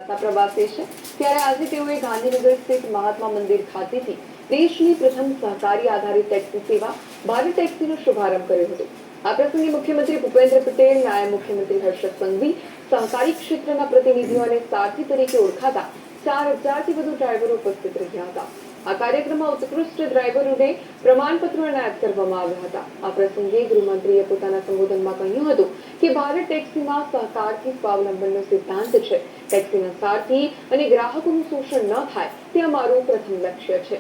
પ્રવાસે છે ત્યારે આજે તેઓએ ગાંધીનગર સ્થિત મહાત્મા મંદિર ખાતેથી દેશની પ્રથમ સહકારી આધારિત ટેક્સી સેવા ભારત ટેક્સીનો શુભારંભ કર્યો હતો। આ પ્રસંગે મુખ્યમંત્રી ભૂપેન્દ્ર પટેલ, નાયબ મુખ્યમંત્રી હર્ષદ સંઘવી, સહકારી ક્ષેત્રના પ્રતિનિધિઓ અને સારથી તરીકે ઓળખાતા 4000થી વધુ ડ્રાઈવરો ઉપસ્થિત રહ્યા હતા। આ કાર્યક્રમમાં ઉત્કૃષ્ટ ડ્રાઈવરોને પ્રમાણપત્રો એનાયત કરવામાં આવ્યા હતા। આ પ્રસંગે ગૃહમંત્રીએ પોતાના સંબોધનમાં કહ્યું હતું કે ભારત ટેક્સીમાં સહકારથી સ્વાવલંબનનો સિદ્ધાંત છે। ટેક્સીના સારથી અને ગ્રાહકોનું શોષણ ન થાય તે અમારું પ્રથમ લક્ષ્ય છે।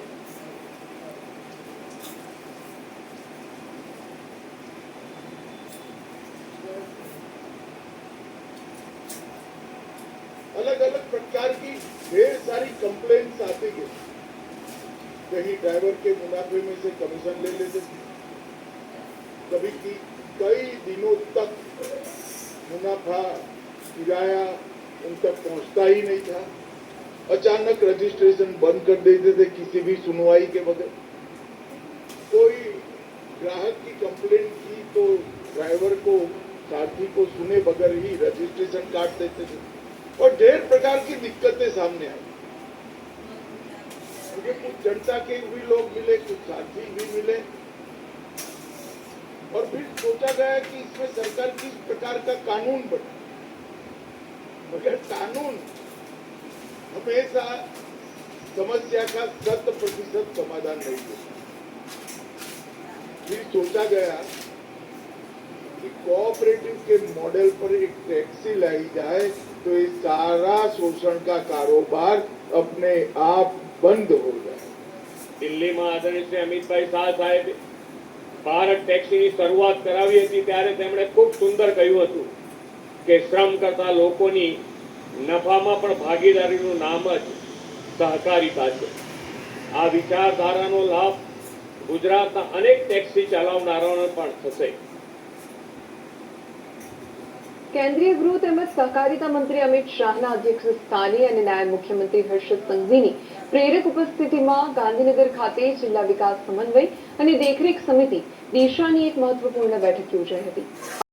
अलग अलग प्रकार की ढेर सारी कंप्लेंट्स आती गई। कहीं ड्राइवर के मुनाफे में से कमीशन ले लेते थे, कभी की कई दिनों तक मुनाफा किराया उन तक पहुंचता ही नहीं था। अचानक रजिस्ट्रेशन बंद कर देते थे किसी भी सुनवाई के बगैर। कोई ग्राहक की कंप्लेंट की तो ड्राइवर को, सारथी को सुने बगैर ही रजिस्ट्रेशन काट देते थे और ढेर प्रकार की दिक्कतें सामने आई। मुझे कुछ जनता के भी लोग मिले, कुछ साथी भी मिले और फिर सोचा गया कि इसमें सरकार किस प्रकार का कानून बने, मगर कानून हमेशा समस्या का 100% समाधान नहीं होता। फिर सोचा गया कि कोऑपरेटिव के मॉडल पर एक टैक्सी लाई जाए तो ये सारा शोषण का कारोबार अपने आप बंद हो जाए। दिल्ली में आदरणीय श्री अमितभाई शाह साहेब भारत टेक्सी की शुरुआत करावी हती त्यारे तेमणे खूब सुंदर कह्युं हतुं के श्रम करता लोकोनी नफामां पण भागीदारीनुं नाम ज सहकारिता छे। आ विचारधारानो लाभ गुजरातना अनेक टेक्सी चलावनाराओने पण थशे। केंद्रीय गृह તેમજ સહકારિતા મંત્રી અમિત શાહના અધ્યક્ષ સ્થાને અને નાયબ મુખ્યમંત્રી હર્ષદ સંઘવીની પ્રેરક ઉપસ્થિતિમાં ગાંધીનગર ખાતે જિલ્લા વિકાસ સમન્વય અને દેખરેખ સમિતિ દિશાની એક મહત્વપૂર્ણ બેઠક યોજાઈ હતી।